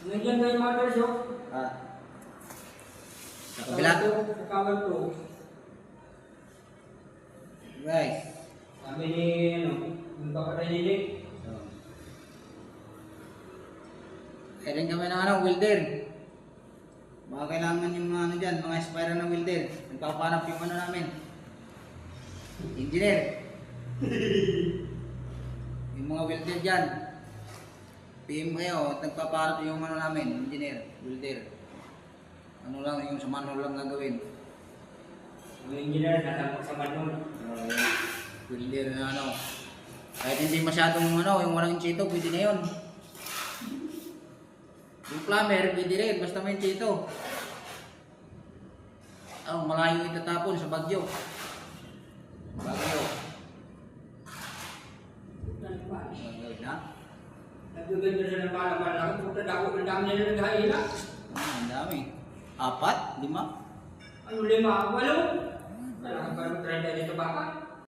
Nandiyan na yung mga guys, oh. Ah. Sa kabila. Sa kawal to. Guys. Sabi ni, yung kapatay ni Nick. Kailan kami ng welder. Baka kailangan yung mga dyan, mga aspirant ng welder. Nagpapanap yung namin. Engineer. Yung mga welder dyan. PM kayo, at nagpapanap yung namin, engineer, welder. Ano lang, yung sa manual lang gagawin. Yung engineer, natapos sa manual. Welder na Kahit hindi masyadong yung walang chito, pwede na yun. Yung plumber, pwede rin, basta may chito. Malayo itatapon sa Bagyo. Bagyo na? Nagaganda siya ng pala-pala. Punta dako ng dami nila naghahila. Ang dami. 4, 5. Ano 5? 8? Kailangan pa ng 30 dito baka.